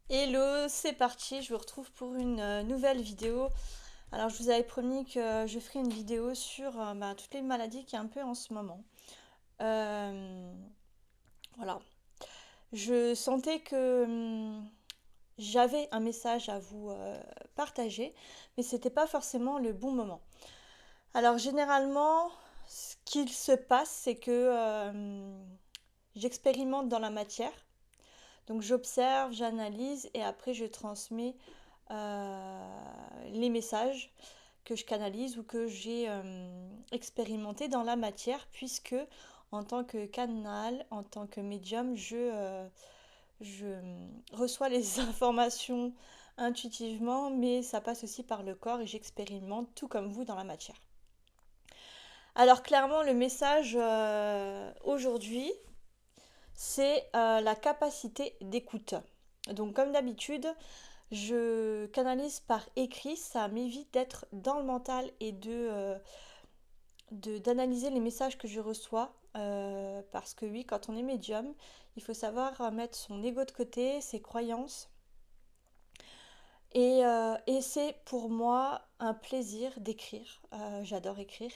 Hello, c'est parti, je vous retrouve pour une nouvelle vidéo. Alors je vous avais promis que je ferai une vidéo sur toutes les maladies qu'il y a un peu en ce moment. Euh, voilà, je sentais que j'avais un message à vous partager, mais c'était pas forcément le bon moment. Alors généralement, ce qu'il se passe, c'est que j'expérimente dans la matière. Donc j'observe, j'analyse et après je transmets les messages que je canalise ou que j'ai expérimenté dans la matière, puisque en tant que canal, en tant que médium, je reçois les informations intuitivement, mais ça passe aussi par le corps et j'expérimente tout comme vous dans la matière. Alors clairement, le message aujourd'hui, c'est la capacité d'écoute. Donc comme d'habitude, je canalise par écrit, ça m'évite d'être dans le mental et d'analyser les messages que je reçois. Parce que oui, quand on est médium, il faut savoir mettre son ego de côté, ses croyances. Et c'est pour moi un plaisir d'écrire. J'adore écrire.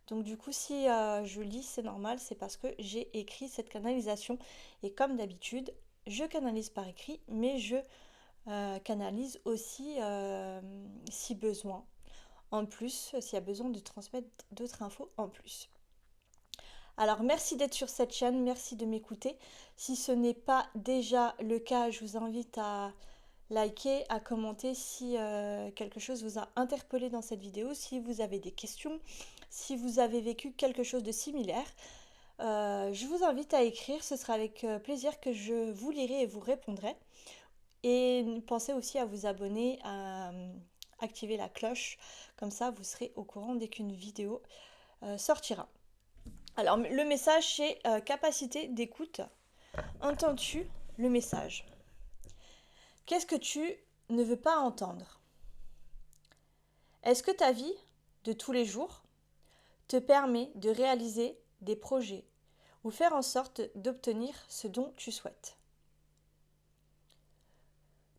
Donc du coup, si je lis, c'est normal, c'est parce que j'ai écrit cette canalisation. Et comme d'habitude, je canalise par écrit, mais je canalise aussi si besoin. En plus, s'il y a besoin de transmettre d'autres infos en plus. Alors merci d'être sur cette chaîne, merci de m'écouter. Si ce n'est pas déjà le cas, je vous invite à liker, à commenter si quelque chose vous a interpellé dans cette vidéo, si vous avez des questions, si vous avez vécu quelque chose de similaire. Je vous invite à écrire, ce sera avec plaisir que je vous lirai et vous répondrai. Et pensez aussi à vous abonner, à activer la cloche, comme ça vous serez au courant dès qu'une vidéo sortira. Alors le message c'est capacité d'écoute. Entends-tu le message? Qu'est-ce que tu ne veux pas entendre? Est-ce que ta vie de tous les jours te permet de réaliser des projets ou faire en sorte d'obtenir ce dont tu souhaites?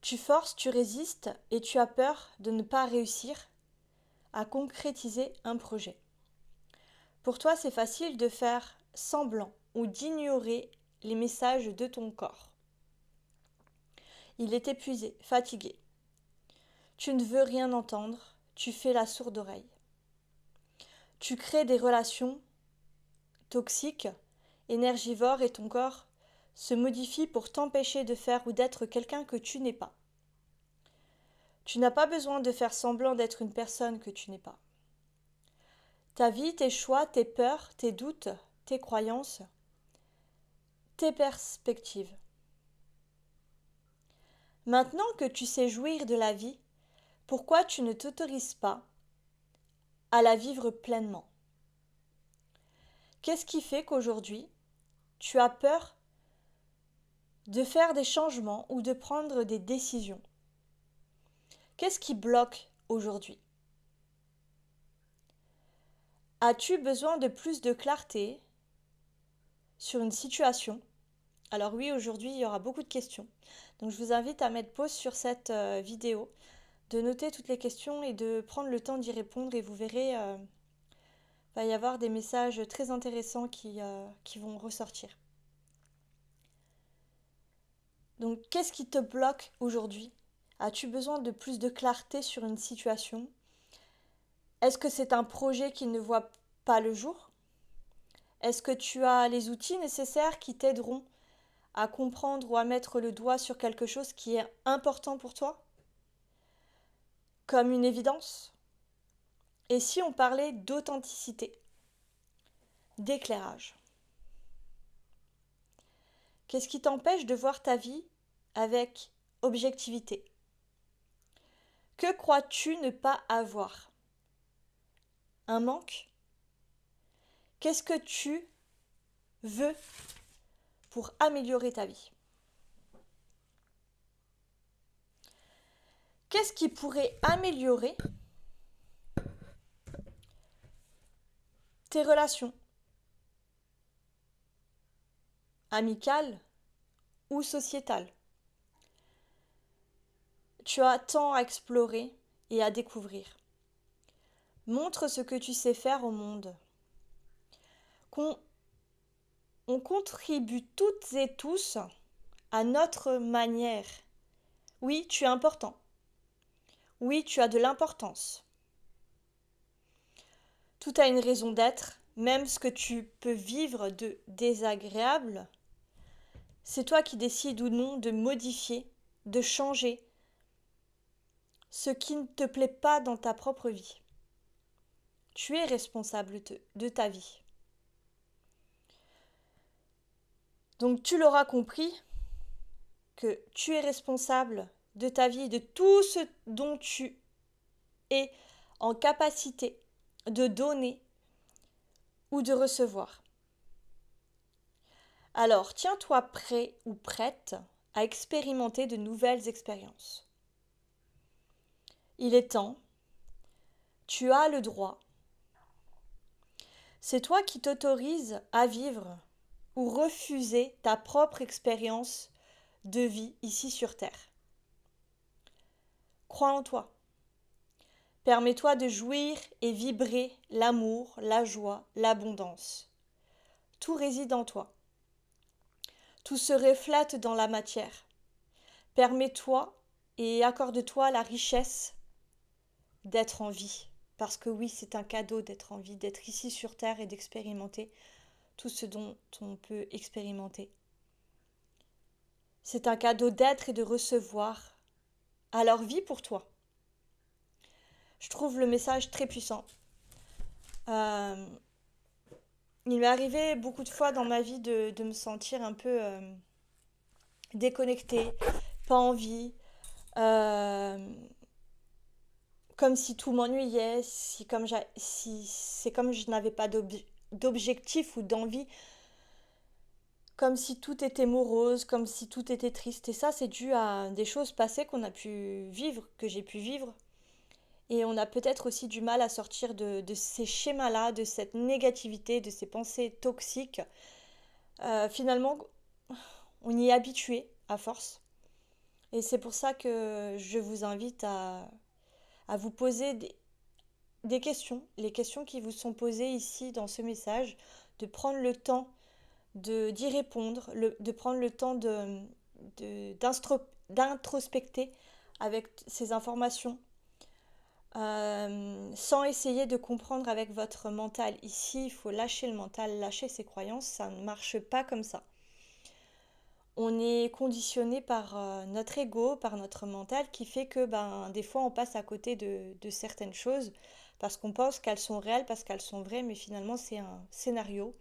Tu forces, tu résistes et tu as peur de ne pas réussir à concrétiser un projet. Pour toi, c'est facile de faire semblant ou d'ignorer les messages de ton corps. Il est épuisé, fatigué. Tu ne veux rien entendre, tu fais la sourde oreille. Tu crées des relations toxiques, énergivores et ton corps se modifie pour t'empêcher de faire ou d'être quelqu'un que tu n'es pas. Tu n'as pas besoin de faire semblant d'être une personne que tu n'es pas. Ta vie, tes choix, tes peurs, tes doutes, tes croyances, tes perspectives. Maintenant que tu sais jouir de la vie, pourquoi tu ne t'autorises pas à la vivre pleinement? Qu'est-ce qui fait qu'aujourd'hui, tu as peur de faire des changements ou de prendre des décisions? Qu'est-ce qui bloque aujourd'hui? As-tu besoin de plus de clarté sur une situation? Alors oui, aujourd'hui, il y aura beaucoup de questions. Donc je vous invite à mettre pause sur cette vidéo, de noter toutes les questions et de prendre le temps d'y répondre et vous verrez, va y avoir des messages très intéressants qui vont ressortir. Donc qu'est-ce qui te bloque aujourd'hui? As-tu besoin de plus de clarté sur une situation? Est-ce que c'est un projet qui ne voit pas le jour? Est-ce que tu as les outils nécessaires qui t'aideront à comprendre ou à mettre le doigt sur quelque chose qui est important pour toi, comme une évidence? Et si on parlait d'authenticité, d'éclairage? Qu'est-ce qui t'empêche de voir ta vie avec objectivité? Que crois-tu ne pas avoir? Un manque? Qu'est-ce que tu veux pour améliorer ta vie? Qu'est-ce qui pourrait améliorer tes relations amicales ou sociétales? Tu as tant à explorer et à découvrir. Montre ce que tu sais faire au monde. Qu'on on contribue toutes et tous à notre manière. Oui, tu es important. Oui, tu as de l'importance. Tout a une raison d'être, même ce que tu peux vivre de désagréable. C'est toi qui décides ou non de modifier, de changer ce qui ne te plaît pas dans ta propre vie. Tu es responsable de ta vie. Donc tu l'auras compris que tu es responsable de ta vie, de tout ce dont tu es en capacité de donner ou de recevoir. Alors tiens-toi prêt ou prête à expérimenter de nouvelles expériences. Il est temps, tu as le droit. C'est toi qui t'autorises à vivre ou refuser ta propre expérience de vie ici sur Terre. Crois en toi. Permets-toi de jouir et vibrer l'amour, la joie, l'abondance. Tout réside en toi. Tout se reflète dans la matière. Permets-toi et accorde-toi la richesse d'être en vie. Parce que oui, c'est un cadeau d'être en vie, d'être ici sur Terre et d'expérimenter tout ce dont on peut expérimenter. C'est un cadeau d'être et de recevoir. Alors vis pour toi. Je trouve le message très puissant. Euh, il m'est arrivé beaucoup de fois dans ma vie de me sentir un peu déconnectée, pas envie, euh, comme si tout m'ennuyait, si c'est comme je n'avais pas d'objectif ou d'envie, comme si tout était morose, comme si tout était triste. Et ça, c'est dû à des choses passées qu'on a pu vivre, que j'ai pu vivre. Et on a peut-être aussi du mal à sortir de ces schémas-là, de cette négativité, de ces pensées toxiques. Finalement, on y est habitué à force. Et c'est pour ça que je vous invite à vous poser des questions, les questions qui vous sont posées ici dans ce message, de prendre le temps d'y répondre, de prendre le temps d'introspecter avec ces informations, sans essayer de comprendre avec votre mental. Ici, il faut lâcher le mental, lâcher ses croyances, ça ne marche pas comme ça. On est conditionné par notre ego, par notre mental, qui fait que des fois on passe à côté de certaines choses parce qu'on pense qu'elles sont réelles, parce qu'elles sont vraies, mais finalement c'est un scénario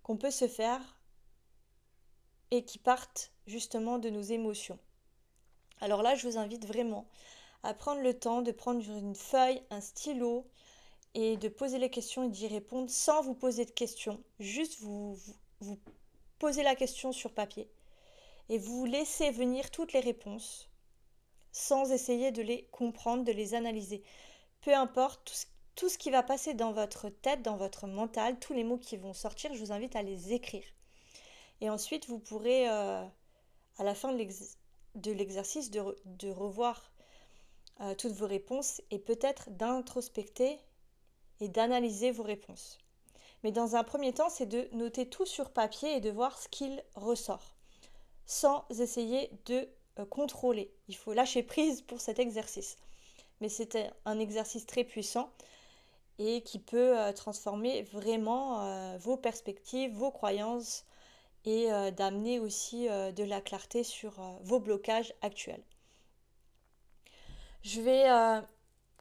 qu'on peut se faire et qui partent justement de nos émotions. Alors là, je vous invite vraiment à prendre le temps de prendre une feuille, un stylo et de poser les questions et d'y répondre sans vous poser de questions. Juste vous posez la question sur papier et vous laissez venir toutes les réponses sans essayer de les comprendre, de les analyser. Peu importe tout ce qui va passer dans votre tête, dans votre mental, tous les mots qui vont sortir, je vous invite à les écrire. Et ensuite, vous pourrez, à la fin de l'exercice, de revoir toutes vos réponses et peut-être d'introspecter et d'analyser vos réponses. Mais dans un premier temps, c'est de noter tout sur papier et de voir ce qu'il ressort, sans essayer de contrôler. Il faut lâcher prise pour cet exercice. Mais c'est un exercice très puissant et qui peut transformer vraiment vos perspectives, vos croyances et d'amener aussi de la clarté sur vos blocages actuels. Je vais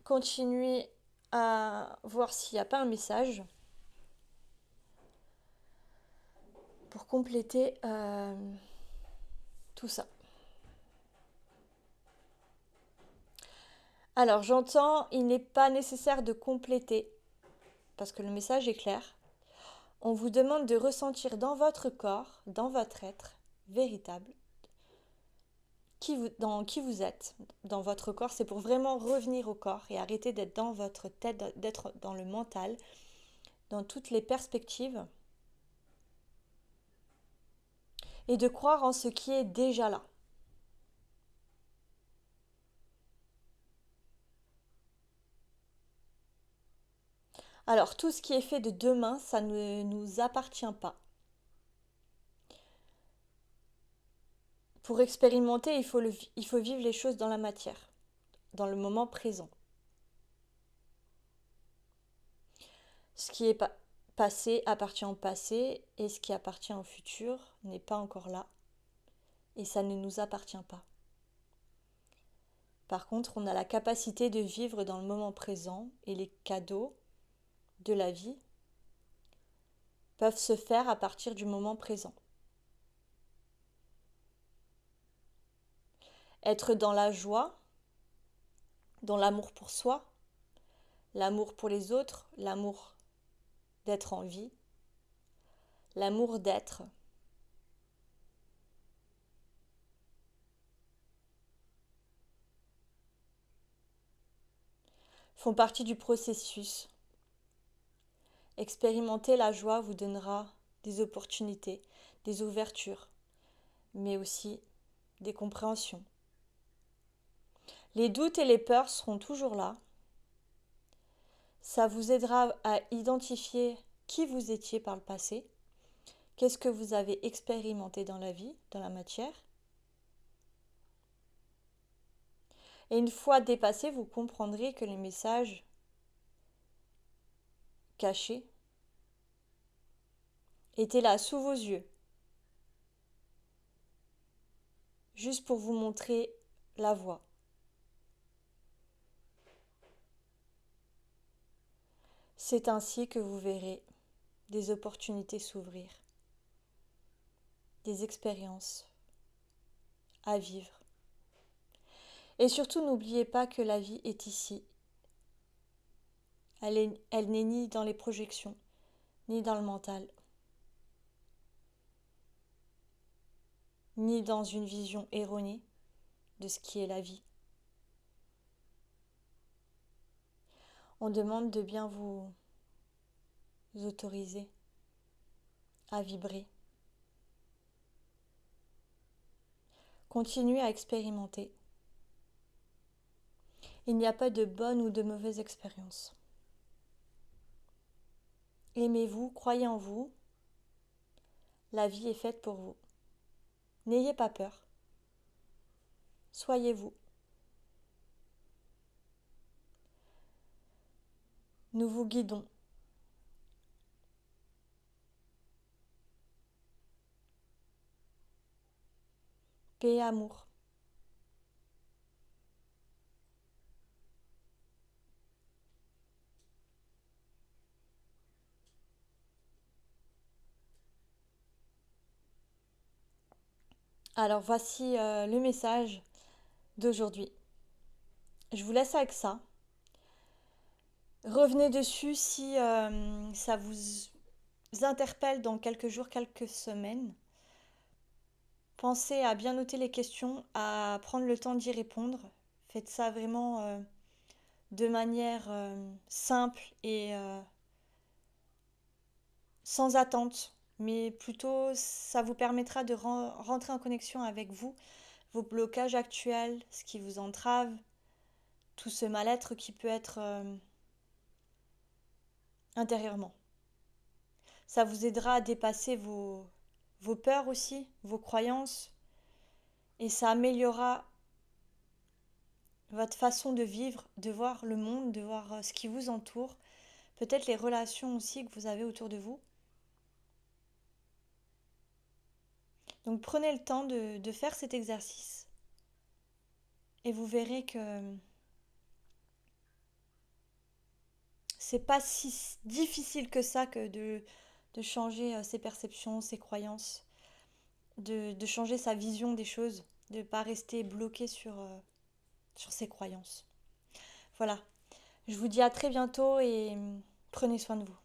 continuer à voir s'il n'y a pas un message pour compléter tout ça. Alors j'entends, il n'est pas nécessaire de compléter parce que le message est clair. On vous demande de ressentir dans votre corps, dans votre être véritable, dans qui vous êtes, dans votre corps. C'est pour vraiment revenir au corps et arrêter d'être dans votre tête, d'être dans le mental, dans toutes les perspectives et de croire en ce qui est déjà là. Alors, tout ce qui est fait de demain, ça ne nous appartient pas. Pour expérimenter, il faut vivre les choses dans la matière, dans le moment présent. Ce qui est passé appartient au passé et ce qui appartient au futur n'est pas encore là et ça ne nous appartient pas. Par contre, on a la capacité de vivre dans le moment présent et les cadeaux de la vie peuvent se faire à partir du moment présent. Être dans la joie, dans l'amour pour soi, l'amour pour les autres, l'amour d'être en vie, l'amour d'être. Font partie du processus. Expérimenter la joie vous donnera des opportunités, des ouvertures, mais aussi des compréhensions. Les doutes et les peurs seront toujours là. Ça vous aidera à identifier qui vous étiez par le passé, qu'est-ce que vous avez expérimenté dans la vie, dans la matière. Et une fois dépassé, vous comprendrez que les messages cachés étaient là sous vos yeux, juste pour vous montrer la voie. C'est ainsi que vous verrez des opportunités s'ouvrir, des expériences à vivre. Et surtout, n'oubliez pas que la vie est ici. Elle n'est ni dans les projections, ni dans le mental, ni dans une vision erronée de ce qui est la vie. On demande de bien vous autoriser à vibrer. Continuez à expérimenter. Il n'y a pas de bonne ou de mauvaise expérience. Aimez-vous, croyez en vous. La vie est faite pour vous. N'ayez pas peur. Soyez vous. Nous vous guidons. Paix et amour. Alors voici le message d'aujourd'hui. Je vous laisse avec ça. Revenez dessus si ça vous interpelle dans quelques jours, quelques semaines. Pensez à bien noter les questions, à prendre le temps d'y répondre. Faites ça vraiment de manière simple et sans attente, mais plutôt ça vous permettra de rentrer en connexion avec vous, vos blocages actuels, ce qui vous entrave, tout ce mal-être qui peut être intérieurement. Ça vous aidera à dépasser vos peurs aussi, vos croyances, et ça améliorera votre façon de vivre, de voir le monde, de voir ce qui vous entoure, peut-être les relations aussi que vous avez autour de vous. Donc prenez le temps de faire cet exercice et vous verrez que c'est pas si difficile que ça que de changer ses perceptions, ses croyances, de changer sa vision des choses, de ne pas rester bloqué sur ses croyances. Voilà, je vous dis à très bientôt et prenez soin de vous.